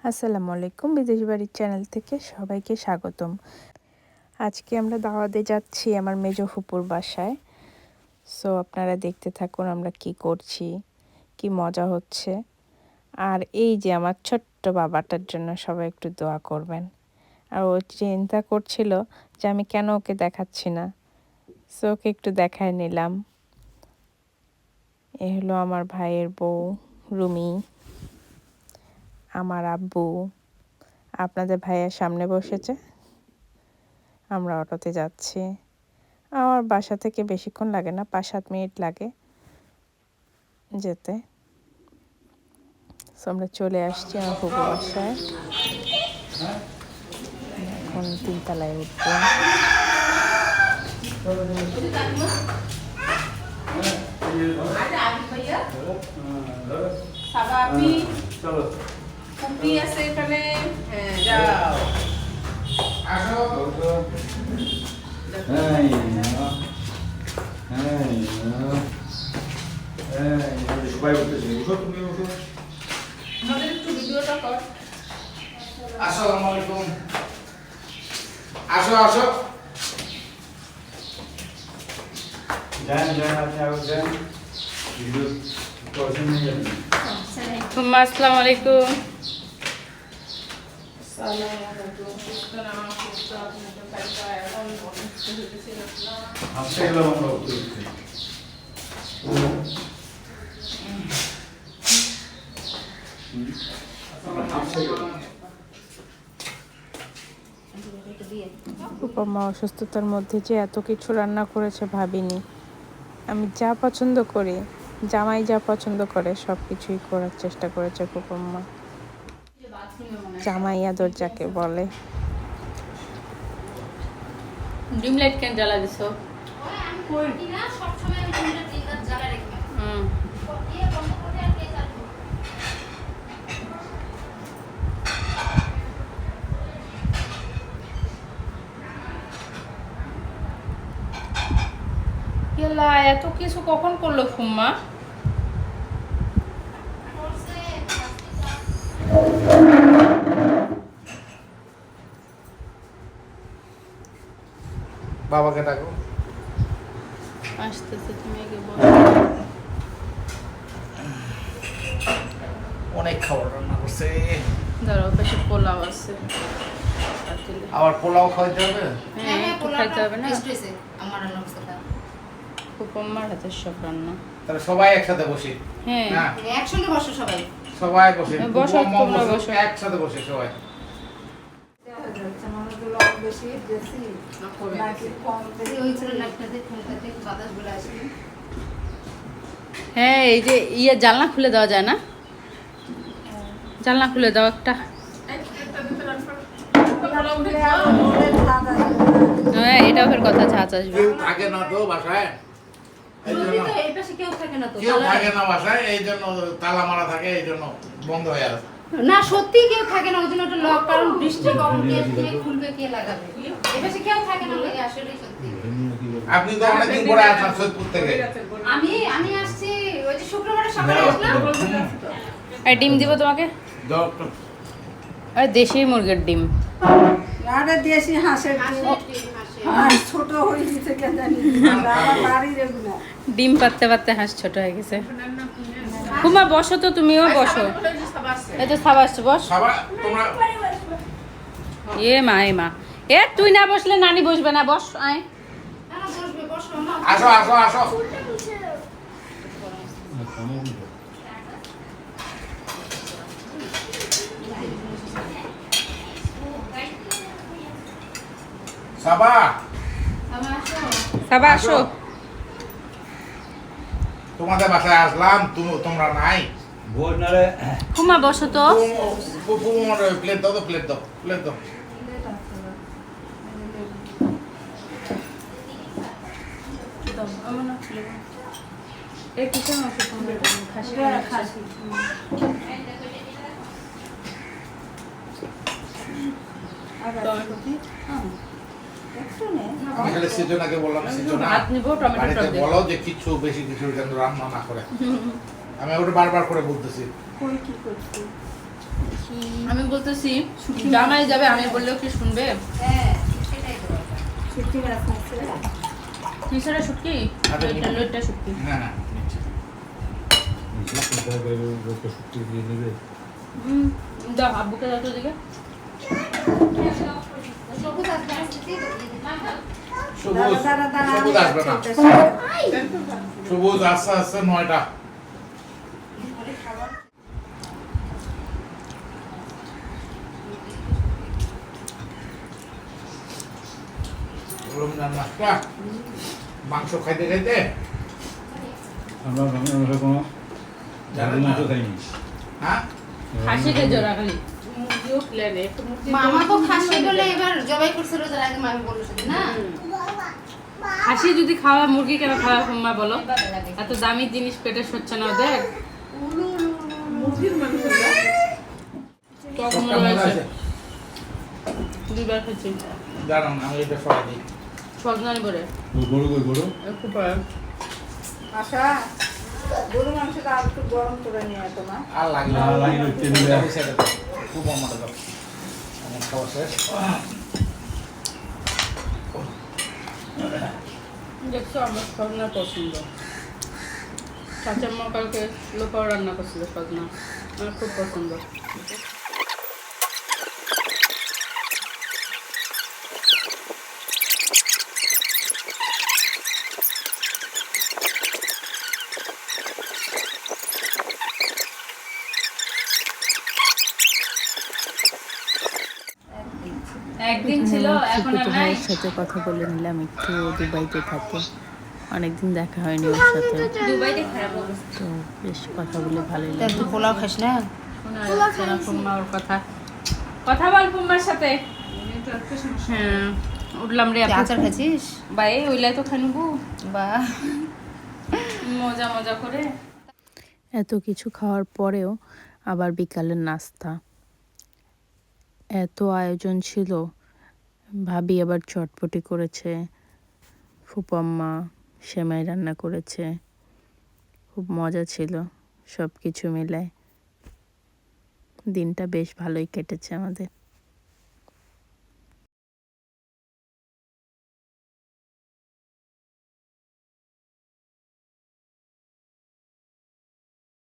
আসসালামু আলাইকুম, বিদেশ বাড়ির চ্যানেল থেকে সবাইকে স্বাগতম। আজকে আমরা দাওয়াতে যাচ্ছি আমার মেজো ফুপুর বাসায়। সো আপনারা দেখতে থাকুন আমরা কি করছি, কি মজা হচ্ছে। আর এই যে আমার ছোট্ট বাবাটার জন্য সবাই একটু দোয়া করবেন। আর ও চিন্তা করছিল যে আমি কেন ওকে দেখাচ্ছি না, সো ওকে একটু দেখায় নিলাম। এ হলো আমার ভাইয়ের বউ রুমি, আমার আব্বু। আপনাদের ভাইয়ের সামনে বসেছে, আমরা অটোতে যাচ্ছি। আমার বাসা থেকে বেশিক্ষণ লাগে না, 5-7 মিনিট লাগে যেতে। সো আমরা চলে আসছি আমার ফুপুর বাসায়। এখন 3 তলায় উঠবো। আছে এখানে, যাও আসো। সবাই উঠতেছে, উঠো তুমি উঠো। আমাদের একটু ভিডিওটা কর। আসসালামু আলাইকুম। আসো আসো। যান যান, আপনি আগে যান। ভিডিও করছেন না যান। আসসালামু আলাইকুম। আজকে এলাম আমরা উঠতে উঠতে। ফুপা মা অসুস্থতার মধ্যে যে এত কিছু রান্না করেছে ভাবিনি। আমি যা পছন্দ করি, জামাই যা পছন্দ করে সব কিছুই করার চেষ্টা করেছে ফুপা মা। জামাই আদর যাকে বলে। ডিম লাইট কেন জ্বালা দিছো? এত কিছু কখন করলো ফুম্মা? বাবাকে ডাকো। আসতেছে, তুমি আগে বলো। অনেক খাবার রান্না করছে। দাঁড়াও, পাশে পোলাও আছে। আবার পোলাও খাইতে হবে। হ্যাঁ, একটু খাইতে হবে না? আমার রান্না অবস্থাটা ফুপম্মার হাতের সব রান্না। তাহলে সবাই একসাথে বসি। হ্যাঁ, না, একসঙ্গে বসো সবাই। সবাই বসে বসো, তোমরা বসো। একসাথে বসে সবাই। হ্যাঁ, এই যে জানলা খুলে দেওয়া যায় না? জানলা খুলে দাও একটা। হ্যাঁ, এটাও ফের কথা, ছাঁচ আসবে। কেউ থাকে না তো বাসায়, এই জন্য কেউ থাকে না তো। কেউ থাকে না বাসায়, এই জন্য তালা মারা থাকে, এই জন্য বন্ধ হয়ে আছে। না, সত্যি কেউ থাকে না, ওই জন্য ওটা লক। কারণ বৃষ্টি কখন কে খুলবে, কে লাগাবে? এপাশে কেউ থাকে না, লাগে আসলে সত্যি। আপনি তো অনেকদিন পরে আসছেন সৈয়দপুর থেকে। আমি আসছি ওই যে শুক্রবারে সকালে আসলাম। আর ডিম দিব তোমাকে? আর দেশি মুরগির ডিম। আরে দেশি হাঁসের ডিম। হাঁস ছোট হয়ে গেছে কেন জানি আমার বাড়ির এগুলো। ডিম পাততে পাততে হাঁস ছোট হয়ে গেছে। কুমা বসো তো, তুমিও বসো। এই তো সাবাস, বস। সবাই তোমরা এ মা, তুই না বসলে নানি বসবে না, বস আয়। বসবে, বসো মা। আসো আসো আসো। সাবা সাবা আসো। তোমাদের বাসায় আসলাম, তোমরা নাই। কুমা বসো তো। প্লেট দাও তো, প্লেট দাও, প্লেট দাও। আমি খালি সিজনাকে বললাম, সিজনা ভাত নিবো, টমেটো বাড়িতে টক দিব। বলো যে কিছু বেশি কিছু যেন রান্না না করে। আমি ওটা বারবার করে বলতেছি। কই কি করছি? আমি বলতেছি জামাই যাবে, আমি বললেও কি শুনবে? হ্যাঁ সেটাই তো ব্যাপার। শুটকি মাছ নিচ্ছে। কিসের শুটকি? লইটা শুটকি। হ্যাঁ নিচ্ছি। শুক্তি দিয়ে দেবে। দাও আব্বুকে দাও তো দিকে। সবুজ আসবে আসতে দিয়ে দাও। সবুজ দাঁড়া, দাঁড়া, সবুজ আমি আসবে না। যাচ্ছি ওটার সাথে। সবুজ আস্তে আস্তে 9টা। মাংস খাইতে খাইতে আমরা ভাঙা কোনো জানি মাংস খাইনি। হ্যাঁ খাসি কে জোড়া খালি। মুরগিও প্লেনে একটু মুরগি। মামা তো খাসি বলে এবার জবাই করছে রোজার আগে মামি বললো শুধু না খাসি যদি খাওয়া মুরগি কেন খাওয়া মা বলো? এত দামি জিনিস পেটে সচ্ছে না ওদের। কখন সবটা মজা রয়েছে? আছে। দুইবার খেয়েছি। দাঁড়ান আমি এটা সরাই দিই। সজনানি করে গরু কই গরু? একটু পরে। আশা, গরু মাংসটা আর একটু গরম করে নিয়ে আয় তোমার। আর লাগে না। আর লাগে না, টেবিলে। ওই সাইডে দাও। খুব মজা দাও। আমার খাওয়া শেষ। দেখছো আমার সজনা পছন্দ। চাচার মা কালকে লোকাও রান্না করছিল সজনা, আমার খুব পছন্দ। একদিন ছিল এখন আর ফুফুতো নাই। ভাইয়ের সাথে কথা বলে নিলাম একটু, ও দুবাইতে থাকে, অনেকদিন দেখা হয়নি ওর সাথে, দুবাইতে খারাপ অবস্থা। তো বেশ কথা বলে ভালোই লাগলো। তুই পোলাও খাস না শোনা যাচ্ছে না ফুম্মা ওর কথা। কথা বল ফুম্মার সাথে। হ্যাঁ উঠলাম রে তুই আপু। আচার খাচ্ছিস বাই ওইলাই তো খাই নেবো বা মজা মজা করে। এত কিছু খাওয়ার পরেও আবার বিকালের নাস্তা, এত আয়োজন ছিল। ভাবি আবার চটপটি করেছে, ফুপাম্মা সেমাই রান্না করেছে, খুব মজা ছিল। সব কিছু মিলায় দিনটা বেশ ভালোই কেটেছে আমাদের।